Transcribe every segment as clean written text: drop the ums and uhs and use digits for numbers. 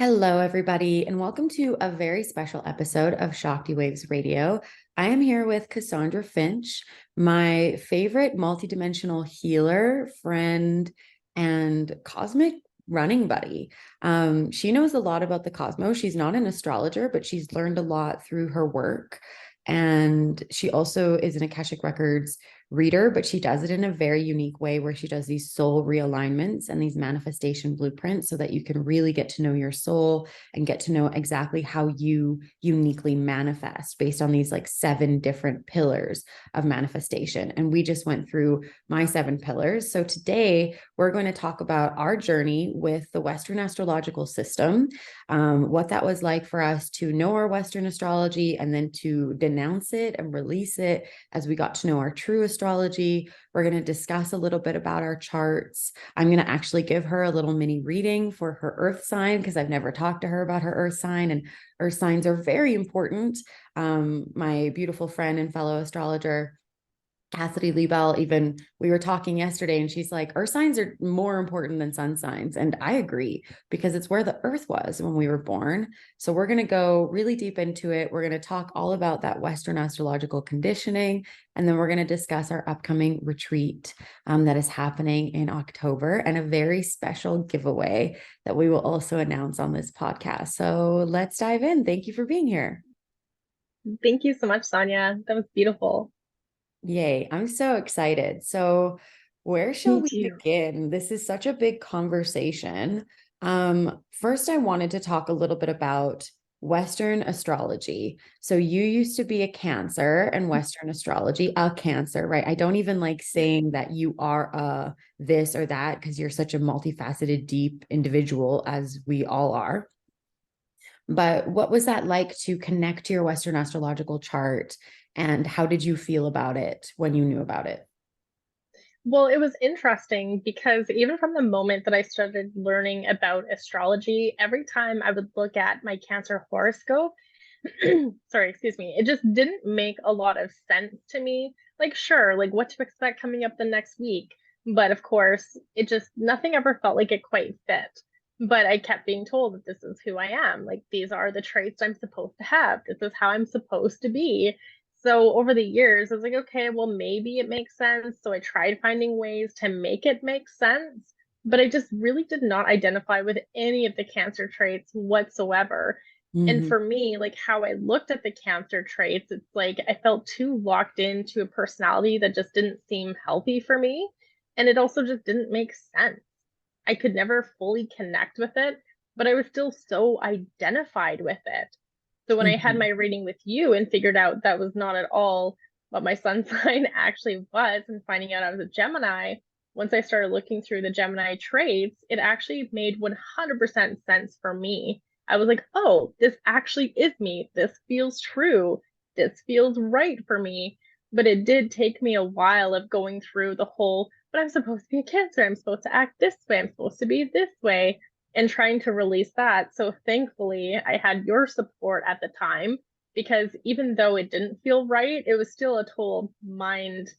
Hello, everybody, and welcome to a very special episode of Shakti Waves Radio. I am here with Cassandra Finch, my favorite multidimensional healer, friend, and cosmic running buddy. She knows a lot about the cosmos. She's not an astrologer, but she's learned a lot through her work. And she also is an Akashic Records reader, but she does it in a very unique way where she does these soul realignments and these manifestation blueprints so that you can really get to know your soul and get to know exactly how you uniquely manifest based on these like 7 different pillars of manifestation. And we just went through my 7 pillars. So today we're going to talk about our journey with the Western astrological system, what that was like for us to know our Western astrology and then to denounce it and release it as we got to know our true astrology. We're going to discuss a little bit about our charts. I'm going to actually give her a little mini reading for her earth sign because I've never talked to her about her earth sign, and earth signs are very important. My beautiful friend and fellow astrologer, Cassidy Liebel, even we were talking yesterday and she's like, earth signs are more important than sun signs. And I agree because it's where the earth was when we were born. So we're going to go really deep into it. We're going to talk all about that Western astrological conditioning. And then we're going to discuss our upcoming retreat that is happening in October and a very special giveaway that we will also announce on this podcast. So let's dive in. Thank you for being here. Thank you so much, Sanja. That was beautiful. Yay, I'm so excited. So, where shall Me we too. begin? This is such a big conversation. First, I wanted to talk a little bit about Western astrology. So, you used to be a Cancer and Western astrology, a Cancer, right? I don't even like saying that you are a this or that because you're such a multifaceted, deep individual, as we all are. But what was that like to connect to your Western astrological chart? And how did you feel about it when you knew about it? Well, it was interesting because even from the moment that I started learning about astrology, every time I would look at my Cancer horoscope, sorry, excuse me, it just didn't make a lot of sense to me. Like, sure, like what to expect coming up the next week. But of course, it just, nothing ever felt like it quite fit. But I kept being told that this is who I am. Like, these are the traits I'm supposed to have. This is how I'm supposed to be. So over the years, I was like, okay, well, maybe it makes sense. So I tried finding ways to make it make sense, but I just really did not identify with any of the Cancer traits whatsoever. And Mhm. for me, like how I looked at the Cancer traits, it's like I felt too locked into a personality that just didn't seem healthy for me. And it also just didn't make sense. I could never fully connect with it, but I was still so identified with it. So when I had my Mhm. reading with you and figured out that was not at all what my sun sign actually was, and finding out I was a Gemini, once I started looking through the Gemini traits, it actually made 100% sense for me. I was like, oh, this actually is me. This feels true. This feels right for me. But it did take me a while of going through the whole, but I'm supposed to be a Cancer. I'm supposed to act this way. I'm supposed to be this way, and trying to release that. So thankfully, I had your support at the time because even though it didn't feel right, it was still a total mind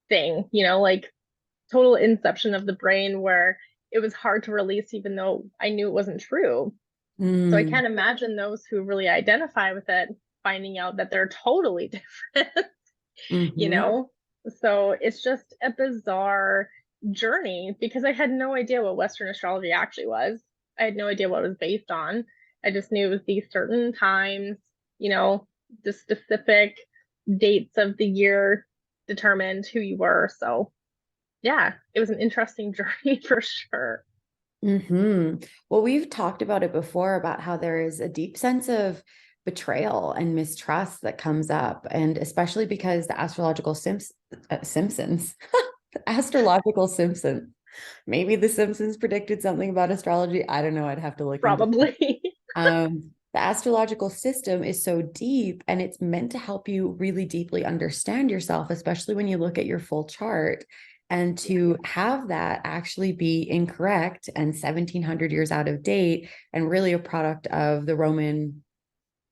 thing, like total inception of the brain where it was hard to release even though I knew it wasn't true. So I Mm. can't imagine those who really identify with it finding out that they're totally different, you Mhm. know? So it's just a bizarre journey because I had no idea what Western astrology actually was. I had no idea what it was based on. I just knew it was these certain times, you know, the specific dates of the year determined who you were. So yeah, it was an interesting journey for sure. Mhm. Well, we've talked about it before about how there is a deep sense of betrayal and mistrust that comes up, and especially because the astrological Simpsons, the astrological Simpsons. Maybe the Simpsons predicted something about astrology. I don't know. I'd have to look into that. Probably. The astrological system is so deep and it's meant to help you really deeply understand yourself, especially when you look at your full chart. And Yeah. to have that actually be incorrect and 1700 years out of date and really a product of the Roman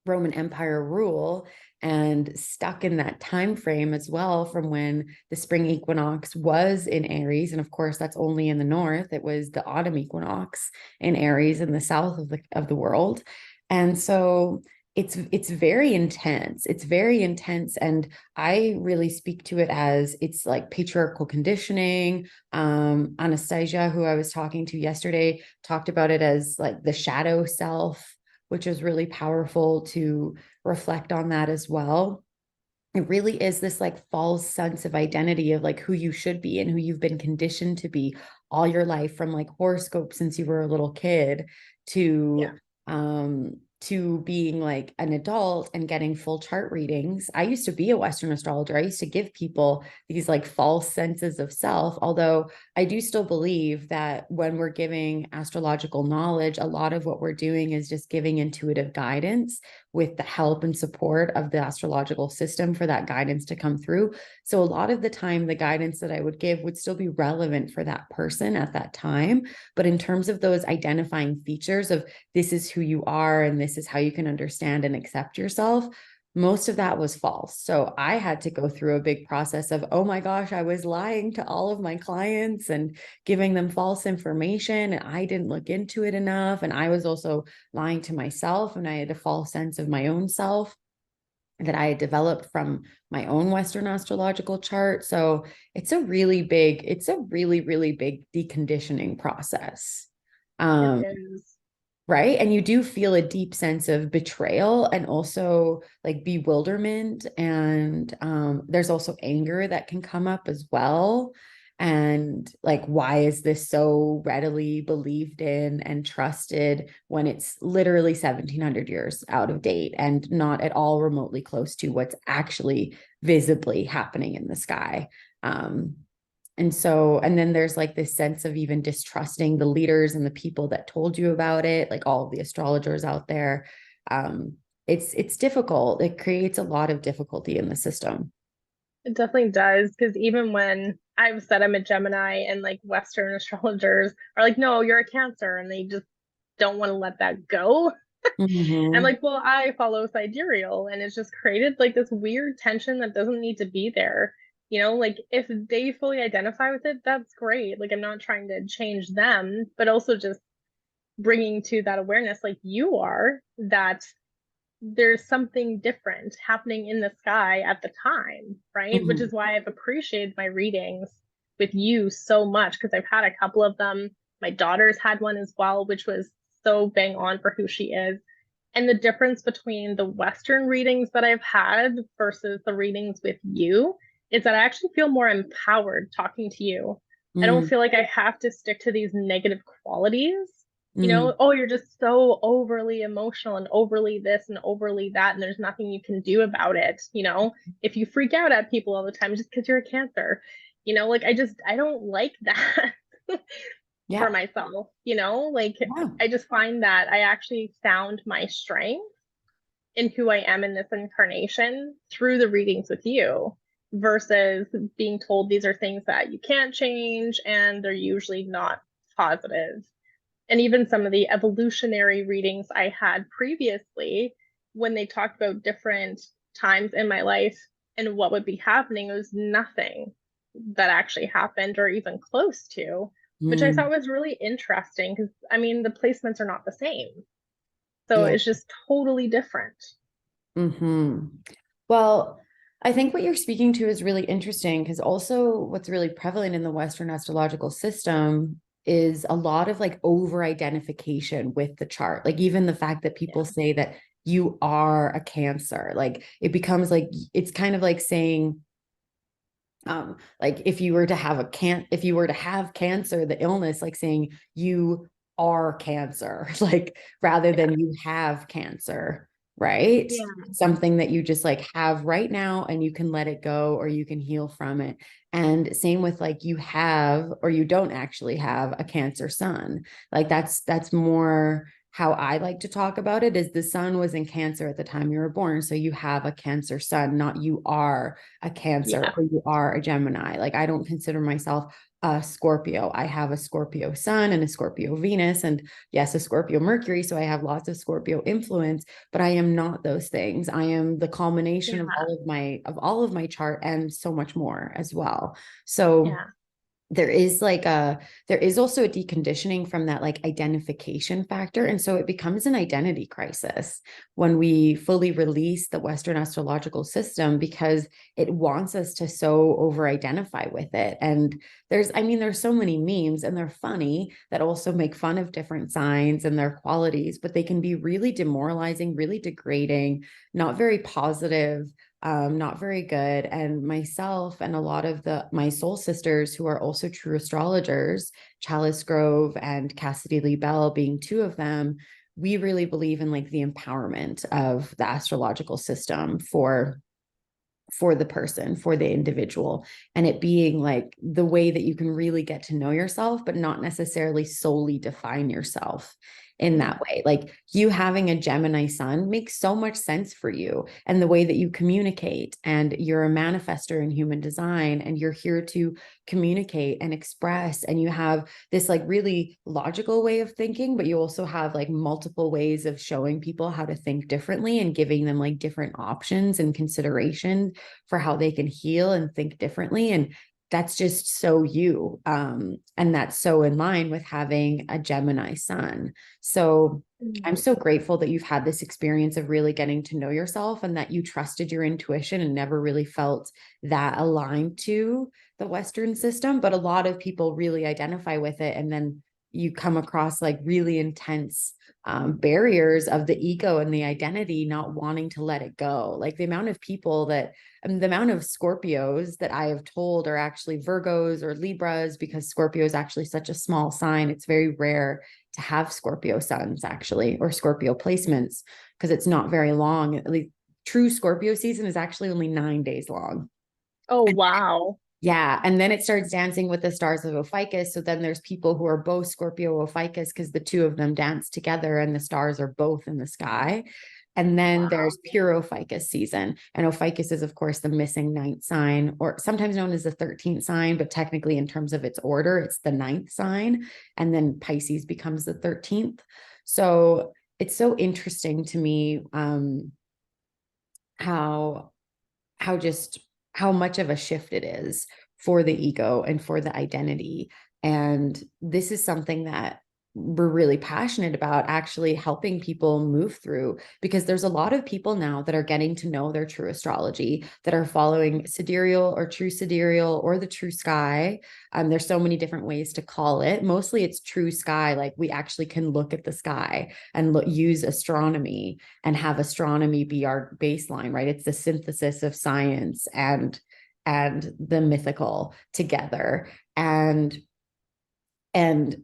Empire rule and stuck in that time frame as well from when the spring equinox was in Aries. And of course, that's only in the north. It was the autumn equinox in Aries in the south of the world. And so it's very intense. It's very intense. And I really speak to it as it's like patriarchal conditioning. Anastasia, who I was talking to yesterday, talked about it as like the shadow self, which is really powerful to reflect on that as well. It really is this like false sense of identity of like who you should be and who you've been conditioned to be all your life, from like horoscopes since you were a little kid Yeah. to being like an adult and getting full chart readings. I used to be a Western astrologer. I used to give people these like false senses of self, although I do still believe that when we're giving astrological knowledge, a lot of what we're doing is just giving intuitive guidance with the help and support of the astrological system for that guidance to come through. So a lot of the time, the guidance that I would give would still be relevant for that person at that time. But in terms of those identifying features of this is who you are and this is how you can understand and accept yourself, most of that was false. So I had to go through a big process of, oh my gosh, I was lying to all of my clients and giving them false information. And I didn't look into it enough. And I was also lying to myself, and I had a false sense of my own self that I had developed from my own Western astrological chart. So it's a really big, it's a really, really big deconditioning process. It Um, is. Right. And you do feel a deep sense of betrayal and also like bewilderment. And there's also anger that can come up as well. And like, why is this so readily believed in and trusted when it's literally 1700 years out of date and not at all remotely close to what's actually visibly happening in the sky? Um, and so, and then there's like this sense of even distrusting the leaders and the people that told you about it, like all of the astrologers out there. It's difficult. It creates a lot of difficulty in the system. It definitely does. Because even when I've said I'm a Gemini and like Western astrologers are like, no, you're a Cancer, and they just don't want to let that go. I'm Mhm. like, well, I follow sidereal, and it's just created like this weird tension that doesn't need to be there. Like if they fully identify with it, that's great. Like I'm not trying to change them, but also just bringing to that awareness, like you are, that there's something different happening in the sky at the time, right? Which Mhm. is why I've appreciated my readings with you so much, because I've had a couple of them. My daughter's had one as well, which was so bang on for who she is. And the difference between the Western readings that I've had versus the readings with you is that I actually feel more empowered talking to you. I don't Mm, feel like I have to stick to these negative qualities. mm, Oh, you're just so overly emotional and overly this and overly that, and there's nothing you can do about it. If you freak out at people all the time just because you're a Cancer, like I don't like that. For yeah. myself, like Yeah. I just find that I actually found my strength in who I am in this incarnation through the readings with you versus being told these are things that you can't change and they're usually not positive. And even some of the evolutionary readings I had previously, when they talked about different times in my life and what would be happening, it was nothing that actually happened or even close to, which I thought Mm, was really interesting because I mean, the placements are not the same. So yeah. it's just totally different. Hmm. Well, I think what you're speaking to is really interesting because also what's really prevalent in the Western astrological system is a lot of like over identification with the chart. Like even the fact that people Yeah. say that you are a Cancer, like it becomes like it's kind of like saying, like if you were to have cancer, the illness, like saying you are Cancer, like rather Yeah. than you have cancer, right? Yeah. Something that you just like have right now and you can let it go or you can heal from it. And same with like you have or you don't actually have a Cancer sun. Like that's more how I like to talk about it is the sun was in Cancer at the time you were born. So you have a Cancer sun, not you are a Cancer Yeah. or you are a Gemini. Like I don't consider myself a Scorpio. I have a Scorpio sun and a Scorpio Venus, and yes, a Scorpio Mercury. So I have lots of Scorpio influence, but I am not those things. I am the culmination Yeah. of all of my chart and so much more as well. So Yeah. there is also a deconditioning from that like identification factor, and so it becomes an identity crisis when we fully release the Western astrological system, because it wants us to so over identify with it. And there's so many memes, and they're funny, that also make fun of different signs and their qualities, but they can be really demoralizing, really degrading, not very positive, not very good. And myself and a lot of my soul sisters who are also true astrologers, Chalice Grove and Cassidy Lee Bell being two of them, we really believe in like the empowerment of the astrological system for the person, for the individual, and it being like the way that you can really get to know yourself, but not necessarily solely define yourself in that way. Like you having a Gemini sun makes so much sense for you and the way that you communicate, and you're a manifester in human design, and you're here to communicate and express, and you have this like really logical way of thinking, but you also have like multiple ways of showing people how to think differently and giving them like different options and consideration for how they can heal and think differently. And that's just so you. And that's so in line with having a Gemini sun. So I'm so grateful that you've had this experience of really getting to know yourself, and that you trusted your intuition and never really felt that aligned to the Western system. But a lot of people really identify with it. And then you come across like really intense barriers of the ego and the identity, not wanting to let it go. Like the amount of people that, the amount of Scorpios that I have told are actually Virgos or Libras, because Scorpio is actually such a small sign. It's very rare to have Scorpio suns actually, or Scorpio placements, because it's not very long. At least true Scorpio season is actually only 9 days long. Oh, wow. Yeah. And then it starts dancing with the stars of Ophiuchus. So then there's people who are both Scorpio Ophiuchus, because the two of them dance together and the stars are both in the sky. And then there's pure Ophiuchus season. And Ophiuchus is, of course, the missing ninth sign, or sometimes known as the 13th sign, but technically, in terms of its order, it's the ninth sign. And then Pisces becomes the 13th. So it's so interesting to me how just how much of a shift it is for the ego and for the identity. And this is something that we're really passionate about, actually helping people move through, because there's a lot of people now that are getting to know their true astrology, that are following sidereal or true sidereal or the true sky. There's so many different ways to call it. Mostly it's true sky. Like we actually can look at the sky and use astronomy and have astronomy be our baseline, right? It's the synthesis of science and the mythical together. And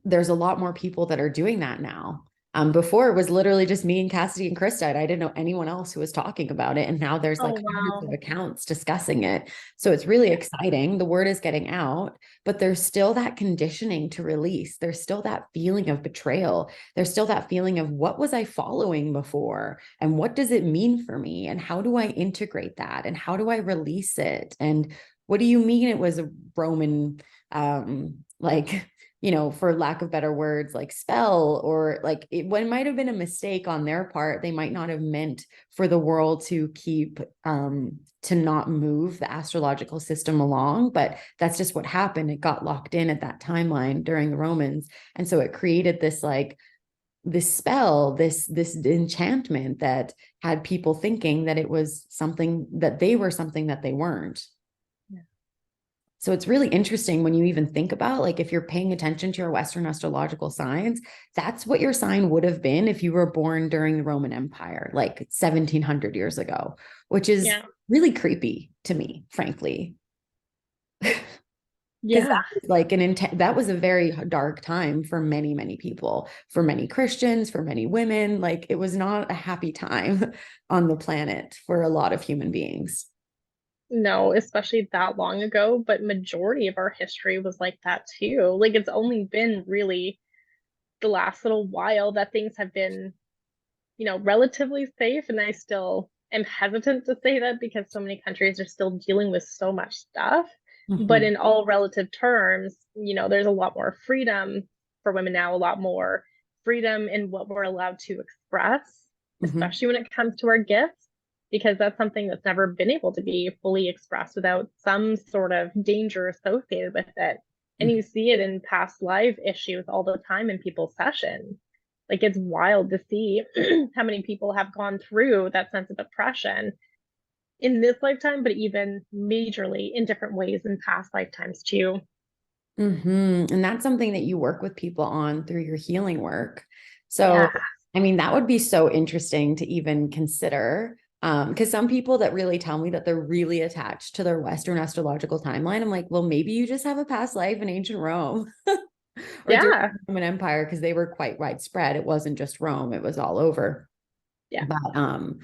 there's a lot more people that are doing that now. Before it was literally just me and Cassidy and Krista, and I didn't know anyone else who was talking about it. And now there's like hundreds of accounts discussing it. So it's really exciting. The word is getting out, but there's still that conditioning to release. There's still that feeling of betrayal. There's still that feeling of, what was I following before? And what does it mean for me? And how do I integrate that? And how do I release it? And what do you mean it was a Roman, like, for lack of better words, like spell, or like what might have been a mistake on their part. They might not have meant for the world to keep, to not move the astrological system along, but that's just what happened. It got locked in at that timeline during the Romans. And so it created this, like, this spell, this enchantment that had people thinking that it was something, that they were something that they weren't. So it's really interesting when you even think about, like, if you're paying attention to your Western astrological signs, that's what your sign would have been if you were born during the Roman Empire, like 1700 years ago, which is really creepy to me, frankly. Because that was like that was a very dark time for many, many people, for many Christians, for many women. Like, it was not a happy time on the planet for a lot of human beings. No, especially that long ago, but majority of our history was like that too. Like it's only been really the last little while that things have been, relatively safe, and I still am hesitant to say that because so many countries are still dealing with so much stuff. But Mhm. in all relative terms, there's a lot more freedom for women now, a lot more freedom in what we're allowed to express, Mhm. especially when it comes to our gifts, because that's something that's never been able to be fully expressed without some sort of danger associated with it. And you Mhm. see it in past life issues all the time in people's sessions. Like it's wild to see how many people have gone through that sense of oppression in this lifetime, but even majorly in different ways in past lifetimes too. And that's something that you work with people on through your healing work. So, Yeah. I mean, that would be so interesting to even consider. Because some people that really tell me that they're really attached to their Western astrological timeline, I'm like, well, maybe you just have a past life in ancient Rome or during Yeah. the Roman Empire, because they were quite widespread. It wasn't just Rome, it was all over. Yeah. But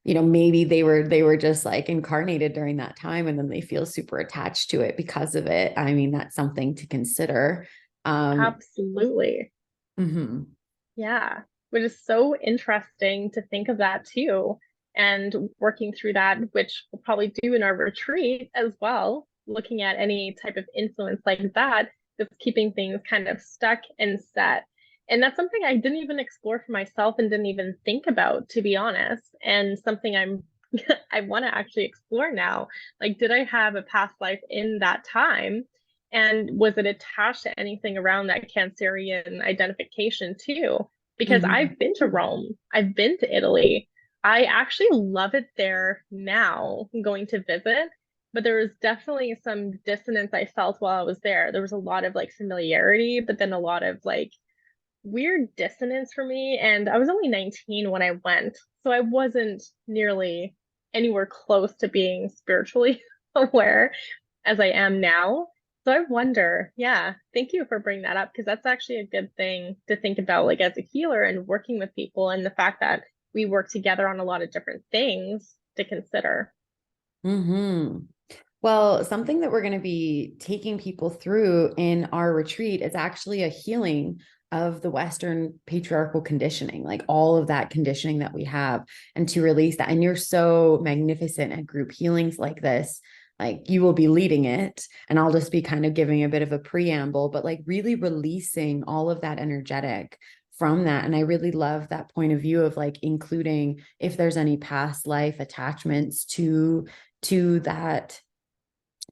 maybe they were just like incarnated during that time and then they feel super attached to it because of it. I mean, that's something to consider. um Absolutely. mhm. Yeah. Which is so interesting to think of that too. And working through that, which we'll probably do in our retreat as well, looking at any type of influence like that, that's keeping things kind of stuck and set. And that's something I didn't even explore for myself and didn't even think about, to be honest. And something I want to actually explore now. Like, did I have a past life in that time? And was it attached to anything around that Cancerian identification too? Because Mhm. I've been to Rome, I've been to Italy. I actually love it there now, going to visit. But there was definitely some dissonance I felt while I was there. There was a lot of like familiarity, but then a lot of like weird dissonance for me. And I was only 19 when I went, so I wasn't nearly anywhere close to being spiritually aware as I am now. So I wonder, yeah, thank you for bringing that up because that's actually a good thing to think about, like as a healer and working with people, and the fact that we work together on a lot of different things to consider. Mhm. Well, something that we're going to be taking people through in our retreat is actually a healing of the Western patriarchal conditioning, like all of that conditioning that we have, and to release that. And you're so magnificent at group healings like this. Like you will be leading it, and I'll just be kind of giving a bit of a preamble, but like really releasing all of that energetic from that. And I really love that point of view of like including if there's any past life attachments to that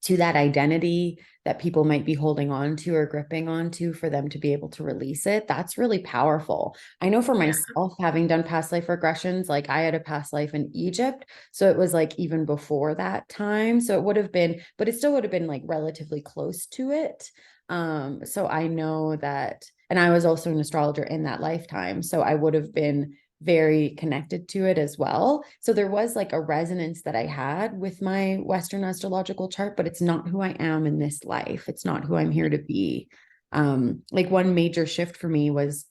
to that identity that people might be holding on to or gripping onto for them to be able to release it. That's really powerful. I know for Yeah. myself, having done past life regressions, like I had a past life in Egypt. So it was like even before that time. So it would have been, but it still would have been like relatively close to it. So I know that, and I was also an astrologer in that lifetime. So I would have been very connected to it as well. So there was like a resonance that I had with my Western astrological chart, but it's not who I am in this life. It's not who I'm here to be. Like one major shift for me was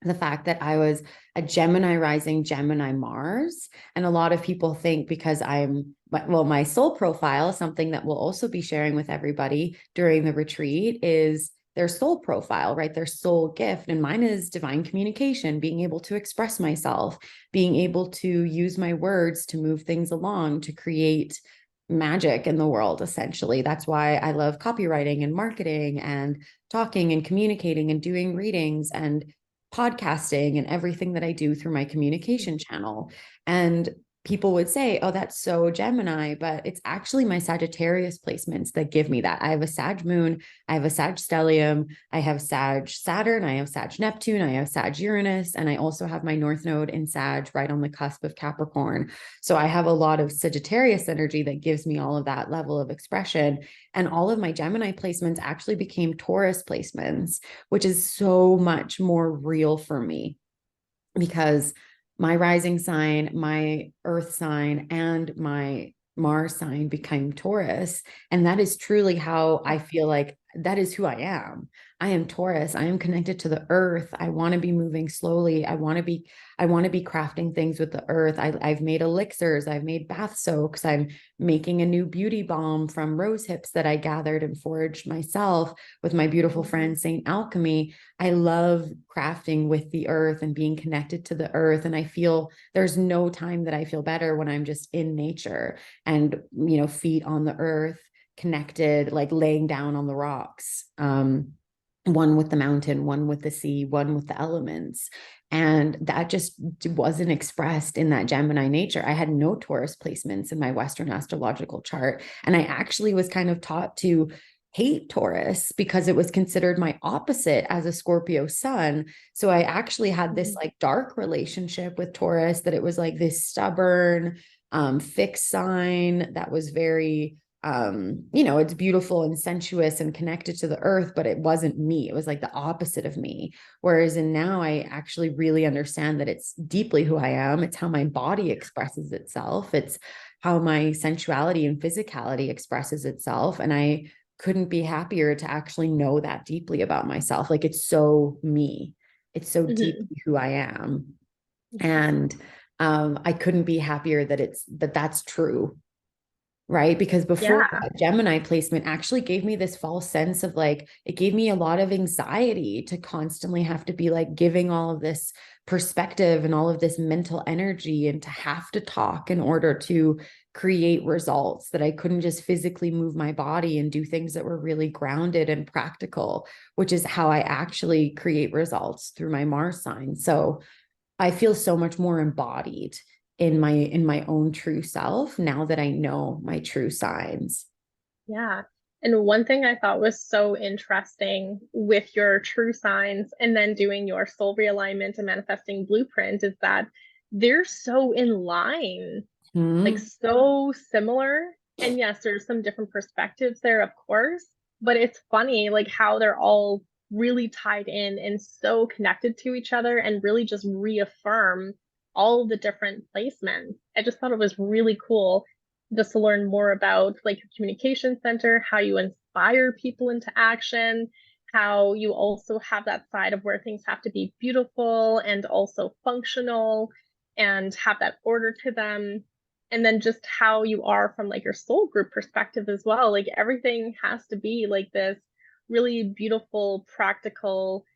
the fact that I was a Gemini rising, Gemini Mars. And a lot of people think because my soul profile, something that we'll also be sharing with everybody during the retreat is their soul profile, right? Their soul gift. And mine is divine communication, being able to express myself, being able to use my words to move things along, to create magic in the world, essentially. That's why I love copywriting and marketing and talking and communicating and doing readings and podcasting and everything that I do through my communication channel. And people would say, oh, that's so Gemini, but it's actually my Sagittarius placements that give me that. I have a Sag moon, I have a Sag stellium, I have Sag Saturn, I have Sag Neptune, I have Sag Uranus, and I also have my North Node in Sag right on the cusp of Capricorn. So I have a lot of Sagittarius energy that gives me all of that level of expression. And all of my Gemini placements actually became Taurus placements, which is so much more real for me because my rising sign, my earth sign, and my Mars sign became Taurus. And that is truly how I feel like that is who I am. I am Taurus. I am connected to the earth. I want to be moving slowly. I want to be crafting things with the earth. I've made elixirs. I've made bath soaks. I'm making a new beauty balm from rose hips that I gathered and foraged myself with my beautiful friend, Saint Alchemy. I love crafting with the earth and being connected to the earth. And I feel there's no time that I feel better when I'm just in nature and, feet on the earth, connected, like laying down on the rocks. One with the mountain, one with the sea, one with the elements. And that just wasn't expressed in that Gemini nature. I had no Taurus placements in my Western astrological chart. And I actually was kind of taught to hate Taurus because it was considered my opposite as a Scorpio sun. So I actually had this like dark relationship with Taurus, that it was like this stubborn, fixed sign that was very, it's beautiful and sensuous and connected to the earth, but it wasn't me. It was like the opposite of me. Whereas in now, I actually really understand that it's deeply who I am. It's how my body expresses itself. It's how my sensuality and physicality expresses itself. And I couldn't be happier to actually know that deeply about myself. Like, it's so me. It's so deeply who I am. And I couldn't be happier that that's true. Right. Because before that Gemini placement actually gave me this false sense of like, it gave me a lot of anxiety to constantly have to be like giving all of this perspective and all of this mental energy, and to have to talk in order to create results, that I couldn't just physically move my body and do things that were really grounded and practical, which is how I actually create results through my Mars sign. So I feel so much more embodied in my own true self now that I know my true signs. Yeah. And one thing I thought was so interesting with your true signs and then doing your soul realignment and manifesting blueprint is that they're so in line, like so similar. And yes, there's some different perspectives there, of course, but it's funny like how they're all really tied in and so connected to each other and really just reaffirm all the different placements. I just thought it was really cool just to learn more about like your communication center, how you inspire people into action, how you also have that side of where things have to be beautiful and also functional and have that order to them. And then just how you are from like your soul group perspective as well. Like everything has to be like this really beautiful, practical,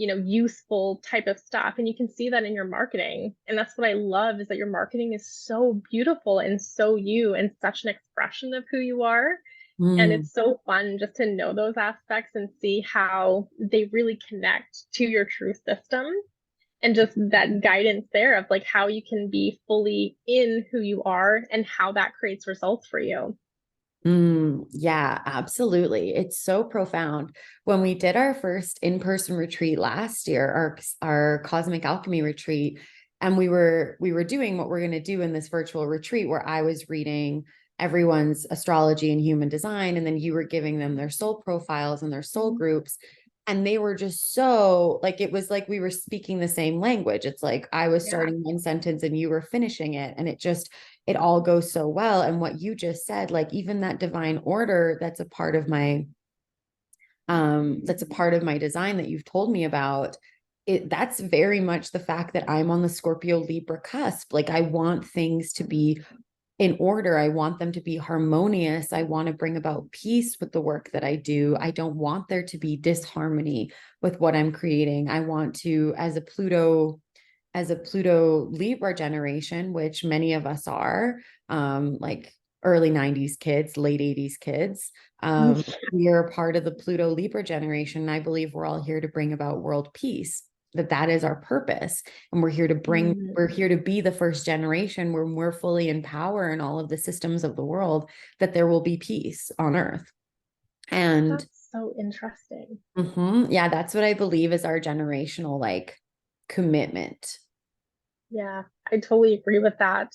useful type of stuff. And you can see that in your marketing. And that's what I love, is that your marketing is so beautiful and so you, and such an expression of who you are. And it's so fun just to know those aspects and see how they really connect to your true system, and just that guidance there of like how you can be fully in who you are and how that creates results for you. Yeah, absolutely. It's so profound. When we did our first in-person retreat last year, our cosmic alchemy retreat, and we were doing what we're going to do in this virtual retreat, where I was reading everyone's astrology and human design, and then you were giving them their soul profiles and their soul groups. And they were just so like, it was like we were speaking the same language. It's like I was starting one sentence and you were finishing it. And it all goes so well. And what you just said, like even that divine order, that's a part of my design that you've told me about. That's very much the fact that I'm on the Scorpio Libra cusp. Like I want things to be in order. I want them to be harmonious. I want to bring about peace with the work that I do. I don't want there to be disharmony with what I'm creating. I want to, as a Pluto Libra generation, which many of us are, like early 90s kids, late 80s kids, we are a part of the Pluto Libra generation. I believe we're all here to bring about world peace, that is our purpose. And we're here to be the first generation where we're fully in power in all of the systems of the world, that there will be peace on earth. And that's so interesting. Yeah, that's what I believe is our generational like commitment. Yeah, I totally agree with that.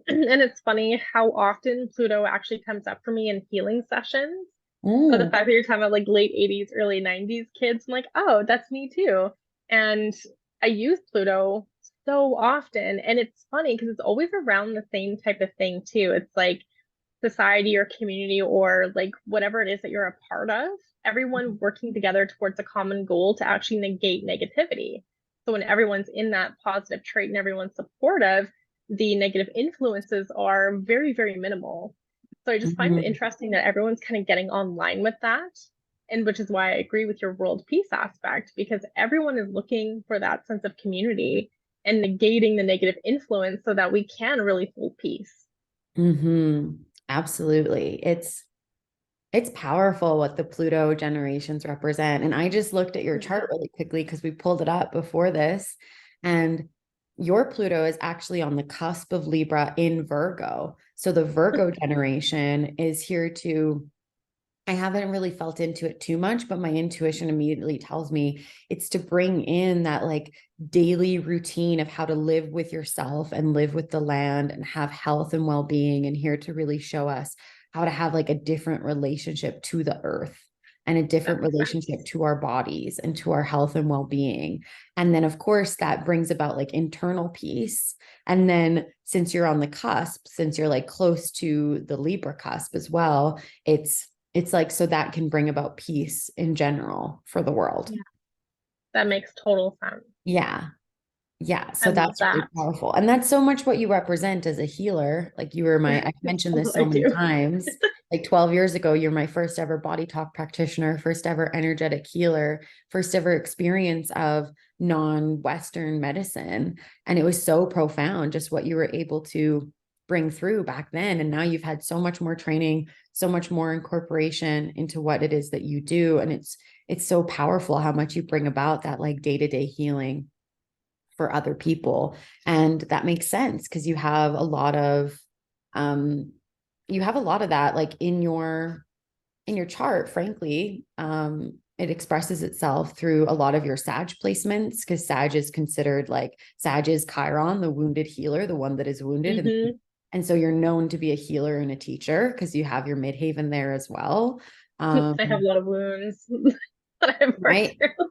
And it's funny how often Pluto actually comes up for me in healing sessions. So the fact that you're talking about like late 80s, early 90s kids, I'm like, oh, that's me too. And I use Pluto so often. And it's funny because it's always around the same type of thing too. It's like society or community or like whatever it is that you're a part of, everyone working together towards a common goal to actually negate negativity. So when everyone's in that positive trait and everyone's supportive, the negative influences are very, very minimal. So I just find it interesting that everyone's kind of getting online with that. And which is why I agree with your world peace aspect, because everyone is looking for that sense of community and negating the negative influence so that we can really hold peace. Absolutely. It's powerful what the Pluto generations represent. And I just looked at your chart really quickly because we pulled it up before this. And your Pluto is actually on the cusp of Libra in Virgo. So the Virgo generation is here to, I haven't really felt into it too much, but my intuition immediately tells me it's to bring in that like daily routine of how to live with yourself and live with the land and have health and well-being, and here to really show us how to have like a different relationship to the earth and a That different makes relationship sense. to our bodies and to our health and well-being. And then of course that brings about like internal peace. And then since you're on the cusp, since you're like close to the Libra cusp as well, it's like, so that can bring about peace in general for the world. Yeah, that makes total sense. Yeah. Yeah. I So love that's really that. powerful. And that's so much what you represent as a healer. Like you were I've mentioned this I so many do. times. Like 12 years ago, you're my first ever body talk practitioner, first ever energetic healer, first ever experience of non-Western medicine. And it was so profound, just what you were able to bring through back then. And now you've had so much more training, so much more incorporation into what it is that you do. And it's so powerful how much you bring about that like day-to-day healing for other people. And that makes sense because um you have a lot of that like in your chart, frankly. It expresses itself through a lot of your Sag placements, because Sag is considered like Sag is Chiron, the wounded healer, the one that is wounded. Hmm. And so you're known to be a healer and a teacher because you have your midhaven there as well. I have a lot of wounds that I've worked Right. through.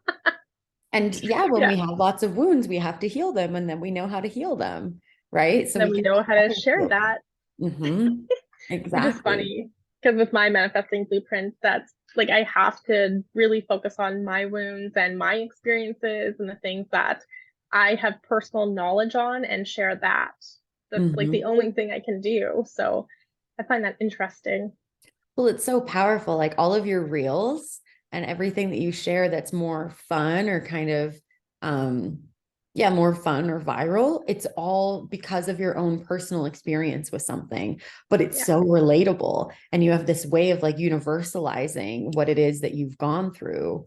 And yeah, when Yeah. we have lots of wounds, we have to heal them, and then we know how to heal them, right? So Then we we can know how help to others share heal that, them. Mm-hmm. which is Exactly. funny because with my manifesting blueprint, that's like I have to really focus on my wounds and my experiences and the things that I have personal knowledge on and share that. That's like the Mm-hmm. only thing I can do. So I find that interesting. Well, it's so powerful. Like all of your reels and everything that you share that's more fun or kind of, um, yeah, more fun or viral. It's all because of your own personal experience with something, but it's Yeah. so relatable. And you have this way of like universalizing what it is that you've gone through,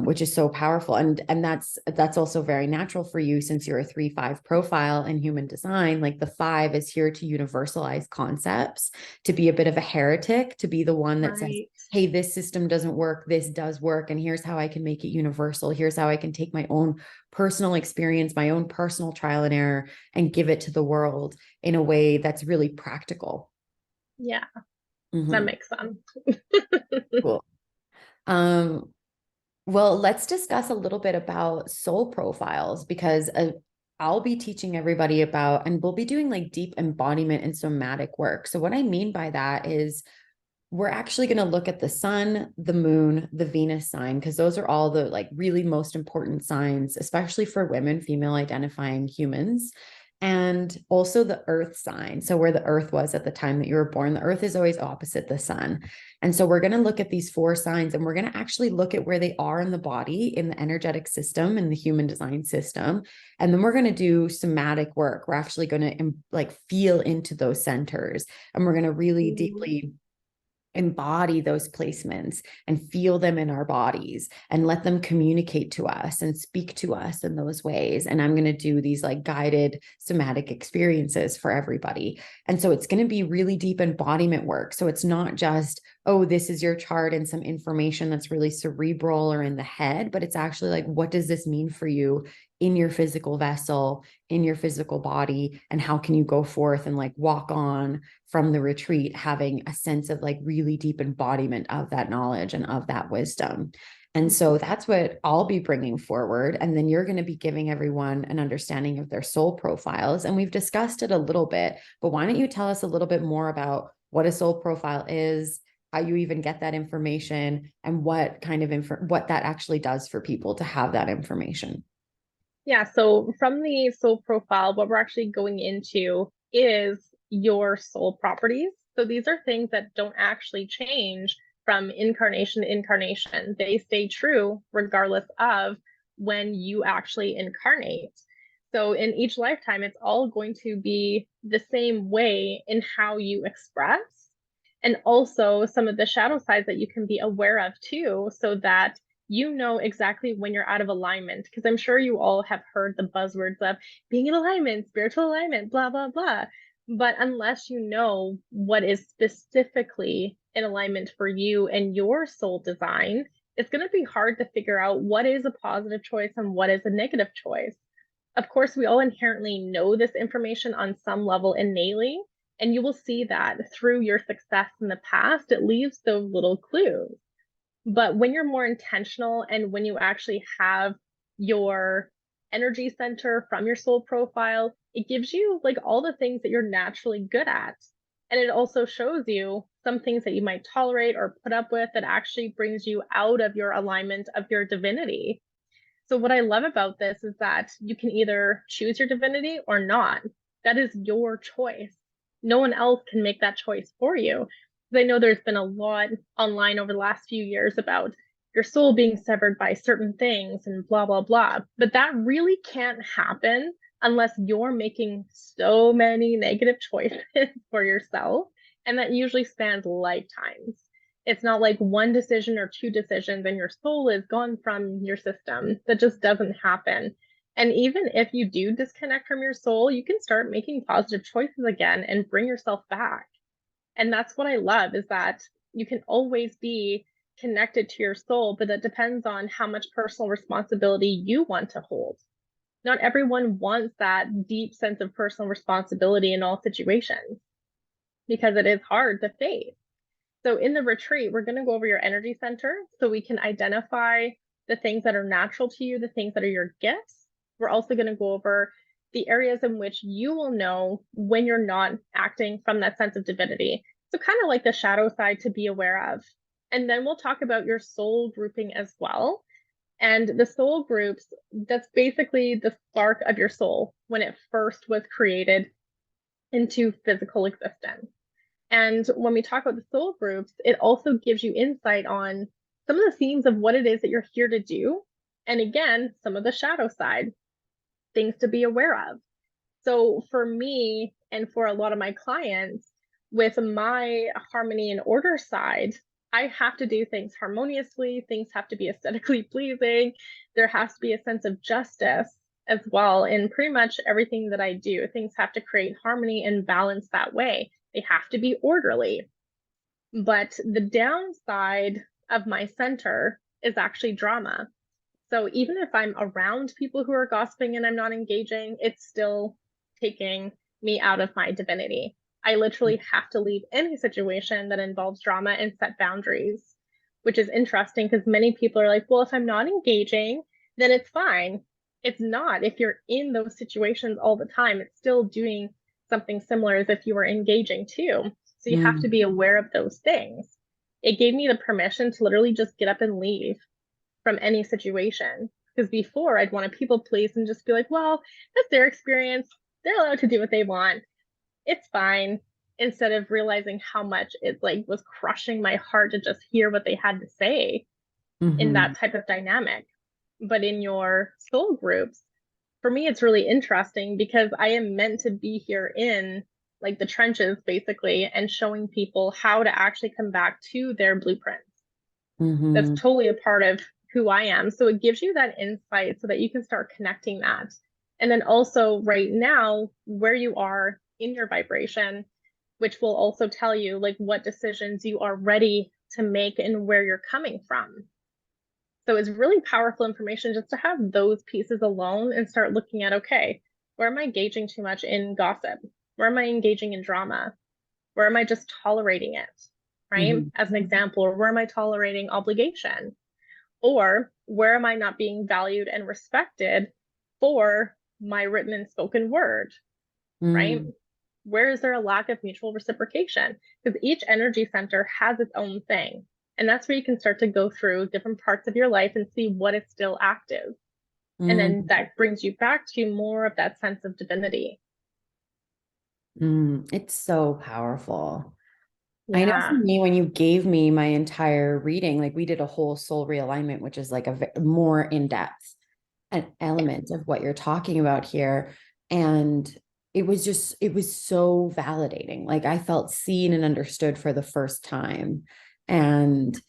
which is so powerful. And that's also very natural for you since you're a 3-5 profile in human design. Like the 5 is here to universalize concepts, to be a bit of a heretic, to be the one that says, Right. hey, this system doesn't work, this does work, and here's how I can make it universal. Here's how I can take my own personal experience, my own personal trial and error, and give it to the world in a way that's really practical. Yeah, that Mm-hmm. makes sense. Cool. Um, well, let's discuss a little bit about soul profiles, because I'll be teaching everybody about, and we'll be doing like deep embodiment and somatic work. So, what I mean by that is we're actually going to look at the sun, the moon, the Venus sign, because those are all the like really most important signs, especially for women, female identifying humans, and also the earth sign. So, where the earth was at the time that you were born, the earth is always opposite the sun. And so, we're going to look at these 4 signs, and we're going to actually look at where they are in the body, in the energetic system, in the human design system. And then we're going to do somatic work. We're actually going to like feel into those centers, and we're going to really Mhm. deeply embody those placements and feel them in our bodies and let them communicate to us and speak to us in those ways. And I'm going to do these like guided somatic experiences for everybody. And so it's going to be really deep embodiment work. So it's not just, oh, this is your chart and some information that's really cerebral or in the head, but it's actually like, what does this mean for you in your physical vessel, in your physical body? And how can you go forth and like walk on from the retreat having a sense of like really deep embodiment of that knowledge and of that wisdom? And so that's what I'll be bringing forward. And then you're going to be giving everyone an understanding of their soul profiles. And we've discussed it a little bit, but why don't you tell us a little bit more about what a soul profile is, how you even get that information, and what kind of what that actually does for people to have that information. Yeah, so from the soul profile, what we're actually going into is your soul properties. So these are things that don't actually change from incarnation to incarnation. They stay true regardless of when you actually incarnate. So in each lifetime, it's all going to be the same way in how you express. and also some of the shadow sides that you can be aware of too, so that you know exactly when you're out of alignment. Because I'm sure you all have heard the buzzwords of being in alignment, spiritual alignment, blah, blah, blah. But unless you know what is specifically in alignment for you and your soul design, it's going to be hard to figure out what is a positive choice and what is a negative choice. Of course, we all inherently know this information on some level innately, and you will see that through your success in the past, it leaves those little clues. But when you're more intentional and when you actually have your energy center from your soul profile, it gives you like all the things that you're naturally good at. And it also shows you some things that you might tolerate or put up with that actually brings you out of your alignment of your divinity. So what I love about this is that you can either choose your divinity or not. That is your choice. No one else can make that choice for you. I know there's been a lot online over the last few years about your soul being severed by certain things and blah, blah, blah. But that really can't happen unless you're making so many negative choices for yourself. And that usually spans lifetimes. It's not like one decision or two decisions and your soul is gone from your system. That just doesn't happen. And even if you do disconnect from your soul, you can start making positive choices again and bring yourself back. And that's what I love, is that you can always be connected to your soul, but that depends on how much personal responsibility you want to hold. Not everyone wants that deep sense of personal responsibility in all situations because it is hard to face. So in the retreat, we're going to go over your energy center so we can identify the things that are natural to you, the things that are your gifts. We're also going to go over the areas in which you will know when you're not acting from that sense of divinity. So kind of like the shadow side to be aware of. And then we'll talk about your soul grouping as well. And the soul groups, that's basically the spark of your soul when it first was created into physical existence. And when we talk about the soul groups, it also gives you insight on some of the themes of what it is that you're here to do. And again, some of the shadow side, things to be aware of. So for me and for a lot of my clients, with my harmony and order side, I have to do things harmoniously. Things have to be aesthetically pleasing. There has to be a sense of justice as well in pretty much everything that I do. Things have to create harmony and balance that way. They have to be orderly. But the downside of my center is actually drama. So even if I'm around people who are gossiping and I'm not engaging, it's still taking me out of my divinity. I literally have to leave any situation that involves drama and set boundaries, which is interesting because many people are like, well, if I'm not engaging, then it's fine. It's not. If you're in those situations all the time, it's still doing something similar as if you were engaging too. So you have to be aware of those things. It gave me the permission to literally just get up and leave from any situation. Because before I'd want to people please and just be like, well, that's their experience. They're allowed to do what they want. It's fine. Instead of realizing how much it like was crushing my heart to just hear what they had to say in that type of dynamic. But in your soul groups, for me, it's really interesting because I am meant to be here in like the trenches basically and showing people how to actually come back to their blueprints. That's totally a part of who I am. So it gives you that insight so that you can start connecting that. And then also right now, where you are in your vibration, which will also tell you like what decisions you are ready to make and where you're coming from. So it's really powerful information just to have those pieces alone and start looking at, okay, where am I engaging too much in gossip? Where am I engaging in drama? Where am I just tolerating it? Right? As an example, or where am I tolerating obligation? Or where am I not being valued and respected for my written and spoken word? Right? Where is there a lack of mutual reciprocation? Because each energy center has its own thing. And that's where you can start to go through different parts of your life and see what is still active. And then that brings you back to more of that sense of divinity. It's so powerful. I know for Yeah. me, when you gave me my entire reading, like we did a whole soul realignment, which is like a more in-depth an element of what you're talking about here. And it was so validating. Like I felt seen and understood for the first time. And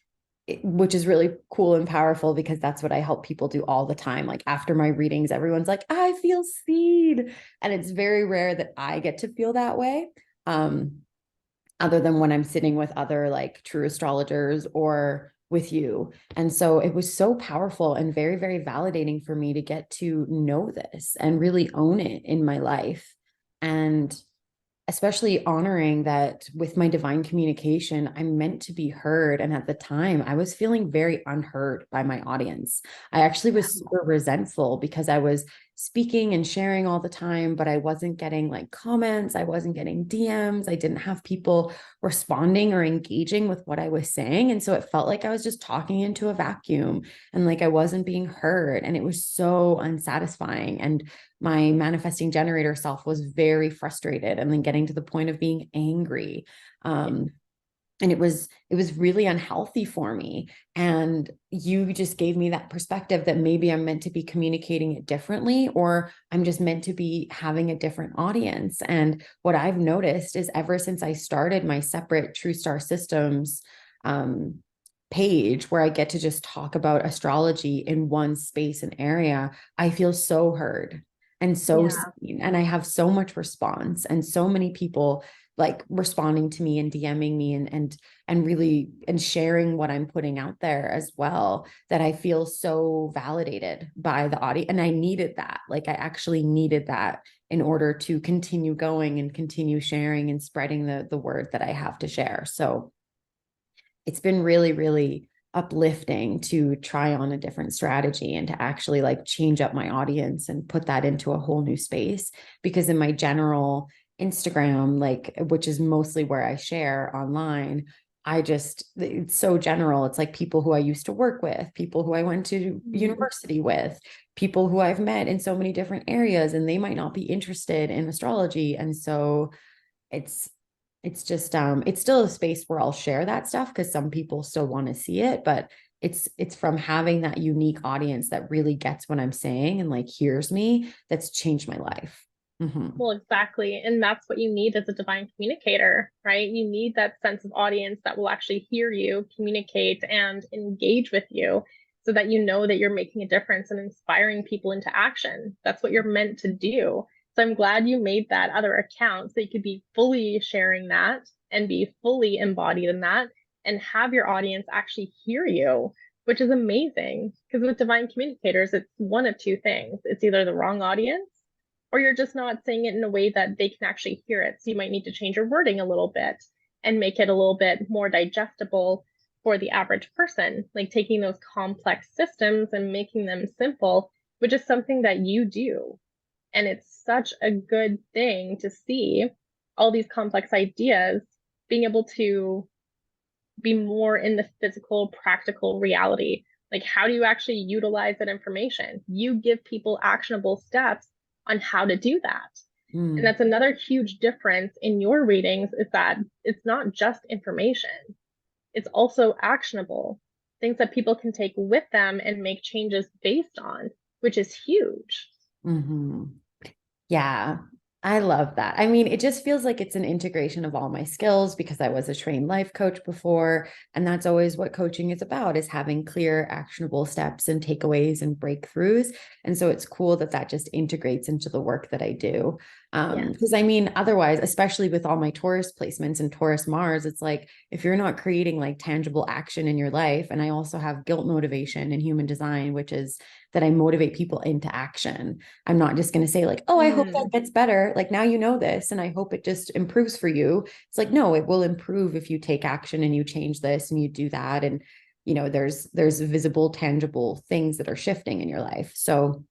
which is really cool and powerful because that's what I help people do all the time. Like after my readings, everyone's like, I feel seen. And it's very rare that I get to feel that way. Other than when I'm sitting with other like true astrologers or with you. And so it was so powerful and very, very validating for me to get to know this and really own it in my life. And especially honoring that with my divine communication, I'm meant to be heard. And at the time, I was feeling very unheard by my audience. I actually was super resentful because I was speaking and sharing all the time, but I wasn't getting like comments. I wasn't getting DMs. I didn't have people responding or engaging with what I was saying. And so it felt like I was just talking into a vacuum and like I wasn't being heard. And it was so unsatisfying. And my manifesting generator self was very frustrated and then getting to the point of being angry. And it was really unhealthy for me. And you just gave me that perspective that maybe I'm meant to be communicating it differently, or I'm just meant to be having a different audience. And what I've noticed is ever since I started my separate True Star Systems page where I get to just talk about astrology in one space and area, I feel so heard and so seen. And I have so much response and so many people like responding to me and DMing me and really and sharing what I'm putting out there as well, that I feel so validated by the audience. And I needed that. Like I actually needed that in order to continue going and continue sharing and spreading the word that I have to share. So it's been really, really uplifting to try on a different strategy and to actually like change up my audience and put that into a whole new space. Because in my general Instagram, like, which is mostly where I share online, it's so general. It's like people who I used to work with, people who I went to university with, people who I've met in so many different areas, and they might not be interested in astrology. And so it's just it's still a space where I'll share that stuff because some people still want to see it, but it's from having that unique audience that really gets what I'm saying and like hears me that's changed my life. Well, exactly. And that's what you need as a divine communicator, right? You need that sense of audience that will actually hear you, communicate, and engage with you so that you know that you're making a difference and inspiring people into action. That's what you're meant to do. So I'm glad you made that other account so you could be fully sharing that and be fully embodied in that and have your audience actually hear you, which is amazing. Because with divine communicators, it's one of two things. It's either the wrong audience or you're just not saying it in a way that they can actually hear it. So you might need to change your wording a little bit and make it a little bit more digestible for the average person, like taking those complex systems and making them simple, which is something that you do. And it's such a good thing to see all these complex ideas being able to be more in the physical, practical reality. Like, how do you actually utilize that information? You give people actionable steps on how to do that. And that's another huge difference in your readings is that it's not just information, it's also actionable, things that people can take with them and make changes based on, which is huge. Mm-hmm. Yeah, I love that. I mean, it just feels like it's an integration of all my skills because I was a trained life coach before. And that's always what coaching is about, is having clear, actionable steps and takeaways and breakthroughs. And so it's cool that that just integrates into the work that I do. Because I mean, otherwise, especially with all my Taurus placements and Taurus Mars, it's like if you're not creating like tangible action in your life, and I also have guilt motivation in human design, which is that I motivate people into action. I'm not just going to say like, oh, I hope that gets better. Like now you know this and I hope it just improves for you. It's like, no, it will improve if you take action and you change this and you do that. And, you know, there's visible, tangible things that are shifting in your life. So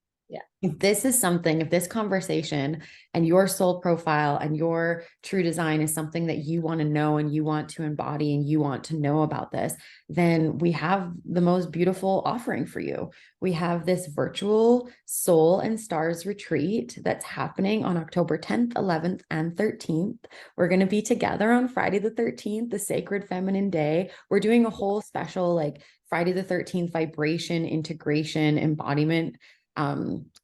if this is something, if this conversation and your soul profile and your true design is something that you want to know and you want to embody and you want to know about this, then we have the most beautiful offering for you. We have this virtual Soul and Stars retreat that's happening on October 10th, 11th, and 13th. We're going to be together on Friday the 13th, the Sacred Feminine Day. We're doing a whole special like Friday the 13th vibration, integration, embodiment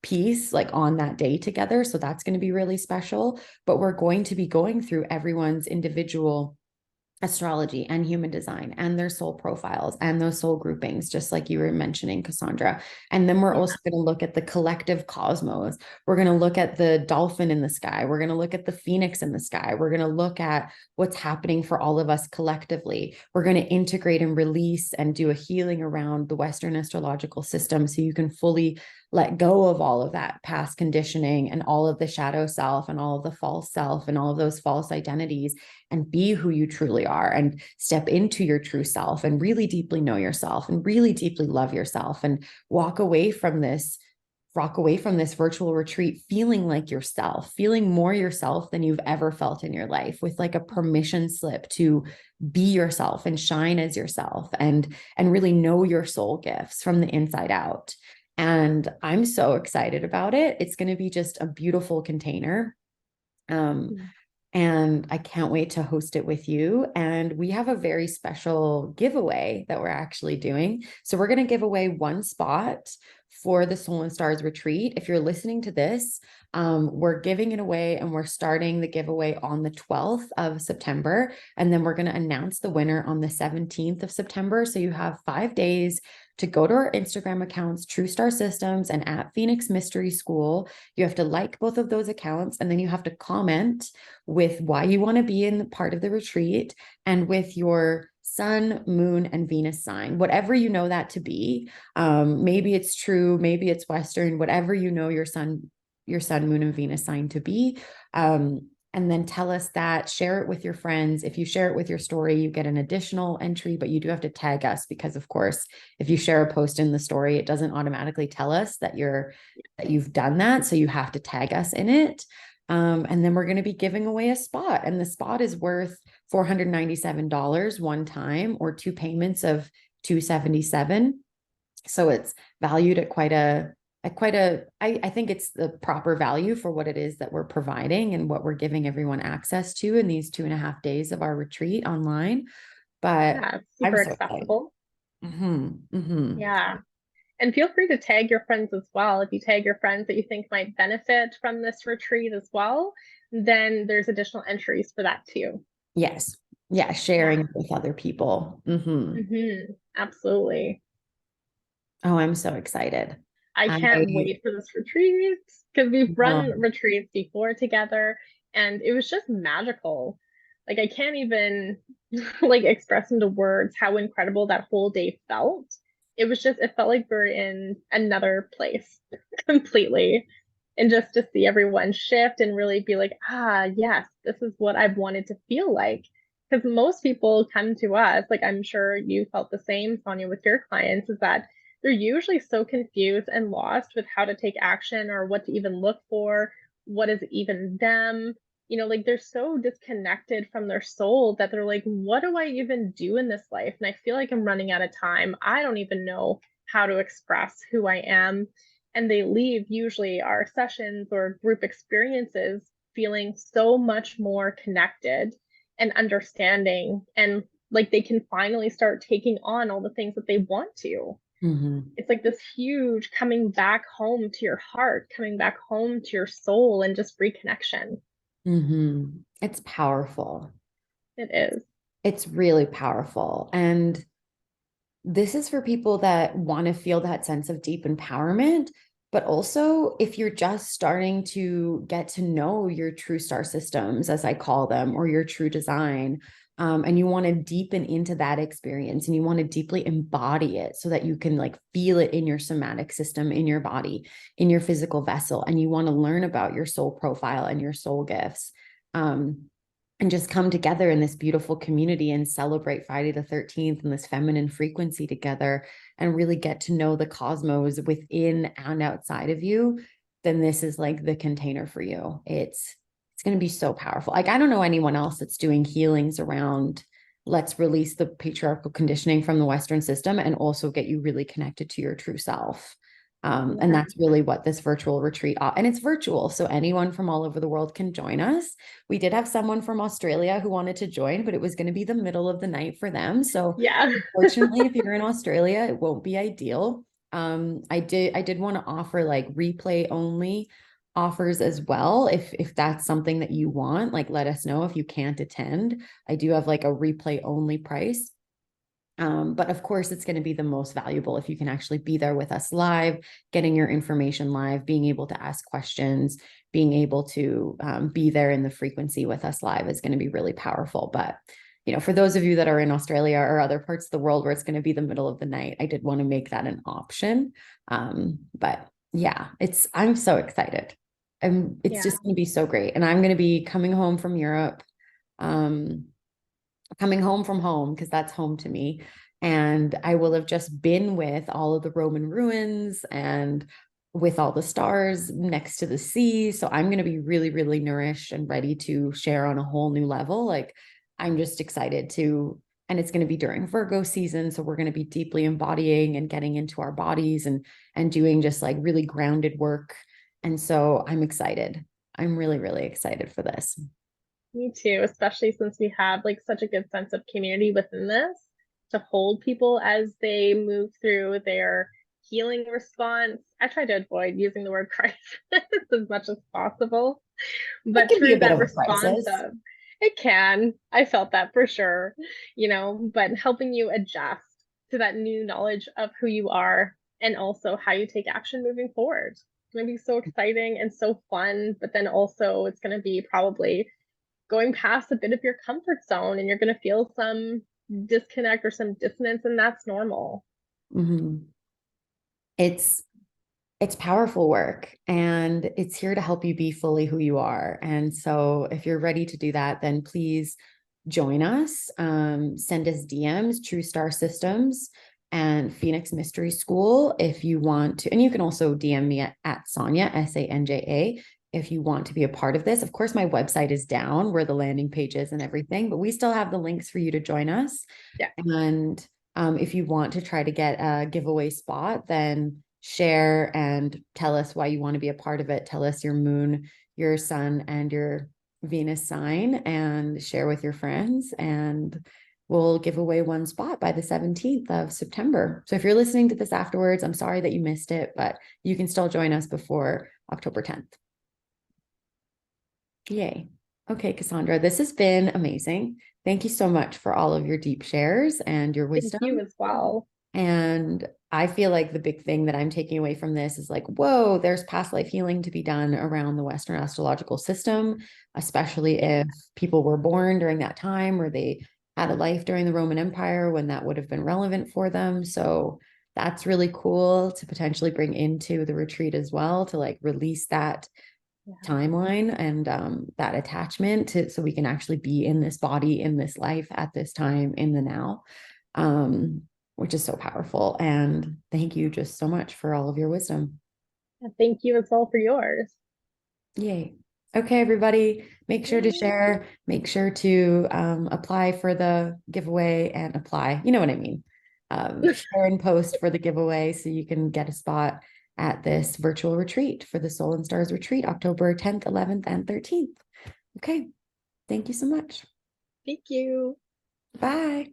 piece like on that day together. So that's going to be really special. But we're going to be going through everyone's individual astrology and human design and their soul profiles and those soul groupings, just like you were mentioning, Cassandra. And then we're also going to look at the collective cosmos. We're going to look at the dolphin in the sky. We're going to look at the phoenix in the sky. We're going to look at what's happening for all of us collectively. We're going to integrate and release and do a healing around the Western astrological system so you can fully let go of all of that past conditioning and all of the shadow self and all of the false self and all of those false identities, and be who you truly are and step into your true self and really deeply know yourself and really deeply love yourself and walk away from this virtual retreat feeling like yourself, feeling more yourself than you've ever felt in your life, with like a permission slip to be yourself and shine as yourself and really know your soul gifts from the inside out. And I'm so excited about it. It's going to be just a beautiful container. And I can't wait to host it with you. And we have a very special giveaway that we're actually doing. So we're going to give away one spot for the Soul and Stars retreat. If you're listening to this, we're giving it away, and we're starting the giveaway on the 12th of September. And then we're going to announce the winner on the 17th of September. So you have 5 days to go to our Instagram accounts, True Star Systems and at Phoenix Mystery School. You have to like both of those accounts, and then you have to comment with why you want to be in the part of the retreat and with your sun, moon, and Venus sign, whatever you know that to be. Maybe it's true, maybe it's Western, whatever you know your sun, moon, and Venus sign to be. And then tell us that, share it with your friends. If you share it with your story, you get an additional entry, but you do have to tag us, because of course, if you share a post in the story, it doesn't automatically tell us that you've done that. So you have to tag us in it. And then we're going to be giving away a spot, and the spot is worth $497 one time, or 2 payments of $277. So it's valued at I think it's the proper value for what it is that we're providing and what we're giving everyone access to in these 2.5 days of our retreat online. But Yeah, it's I'm super so accessible. excited. Yeah. And feel free to tag your friends as well. If you tag your friends that you think might benefit from this retreat as well, then there's additional entries for that too. Yes. Yeah. Sharing with other people. Absolutely. Oh, I'm so excited. I can't wait for this retreat, because we've run retreats before together and it was just magical. Like I can't even like express into words how incredible that whole day felt. It felt like we're in another place completely. And just to see everyone shift and really be like, yes, this is what I've wanted to feel like. Because most people come to us, like I'm sure you felt the same, Sanja, with your clients, is that they're usually so confused and lost with how to take action or what to even look for, what is even them. Like they're so disconnected from their soul that they're like, what do I even do in this life? And I feel like I'm running out of time. I don't even know how to express who I am. And they leave usually our sessions or group experiences feeling so much more connected and understanding, and like they can finally start taking on all the things that they want to. It's like this huge coming back home to your heart, coming back home to your soul, and just reconnection. It's powerful. It is. It's really powerful. And this is for people that want to feel that sense of deep empowerment. But also, if you're just starting to get to know your true star systems, as I call them, or your true design, and you want to deepen into that experience and you want to deeply embody it so that you can like feel it in your somatic system, in your body, in your physical vessel, and you want to learn about your soul profile and your soul gifts, and just come together in this beautiful community and celebrate Friday the 13th and this feminine frequency together and really get to know the cosmos within and outside of you, then this is like the container for you. It's going to be so powerful. Like, I don't know anyone else that's doing healings around, let's release the patriarchal conditioning from the Western system and also get you really connected to your true self. And that's really what this virtual retreat, and it's virtual, so anyone from all over the world can join us. We did have someone from Australia who wanted to join, but it was going to be the middle of the night for them. So yeah, unfortunately, if you're in Australia, it won't be ideal. I did want to offer like replay only offers as well. If that's something that you want, like let us know if you can't attend. I do have like a replay only price. But of course, it's going to be the most valuable if you can actually be there with us live, getting your information live, being able to ask questions, being able to be there in the frequency with us live is going to be really powerful. But for those of you that are in Australia or other parts of the world where it's going to be the middle of the night, I did want to make that an option. But yeah, I'm so excited. It's just going to be so great. And I'm going to be coming home from Europe. Coming home from home because that's home to me. And I will have just been with all of the Roman ruins and with all the stars next to the sea. So I'm going to be really, really nourished and ready to share on a whole new level. Like I'm just excited to, and it's going to be during Virgo season. So we're going to be deeply embodying and getting into our bodies and doing just like really grounded work. And so I'm excited. I'm really, really excited for this. Me too, especially since we have like such a good sense of community within this to hold people as they move through their healing response. I try to avoid using the word crisis as much as possible, but through that response of it can, I felt that for sure, but helping you adjust to that new knowledge of who you are and also how you take action moving forward. It's going to be so exciting and so fun, but then also it's going to be probably going past a bit of your comfort zone and you're going to feel some disconnect or some dissonance, and that's normal. Mm-hmm. It's powerful work and it's here to help you be fully who you are. And so if you're ready to do that, then please join us. Send us DMs, True Star Systems and Phoenix Mystery School if you want to. And you can also DM me at Sanja, Sanja, if you want to be a part of this. Of course, my website is down where the landing page is and everything, but we still have the links for you to join us. Yeah. And if you want to try to get a giveaway spot, then share and tell us why you want to be a part of it. Tell us your moon, your sun, and your Venus sign, and share with your friends. And we'll give away one spot by the 17th of September. So if you're listening to this afterwards, I'm sorry that you missed it, but you can still join us before October 10th. Yay. Okay, Cassandra, this has been amazing. Thank you so much for all of your deep shares and your wisdom. Thank you as well. And I feel like the big thing that I'm taking away from this is like, whoa, there's past life healing to be done around the Western astrological system, especially if people were born during that time or they had a life during the Roman Empire when that would have been relevant for them. So that's really cool to potentially bring into the retreat as well, to like release that timeline and that attachment so we can actually be in this body, in this life, at this time, in the now. Which is so powerful. And thank you just so much for all of your wisdom. Thank you as well for yours. Yay. Okay, everybody, make sure to share, make sure to apply for the giveaway and apply. You know what I mean? Share and post for the giveaway so you can get a spot at this virtual retreat for the Soul and Stars retreat, October 10th, 11th, and 13th. Okay. Thank you so much. Thank you. Bye.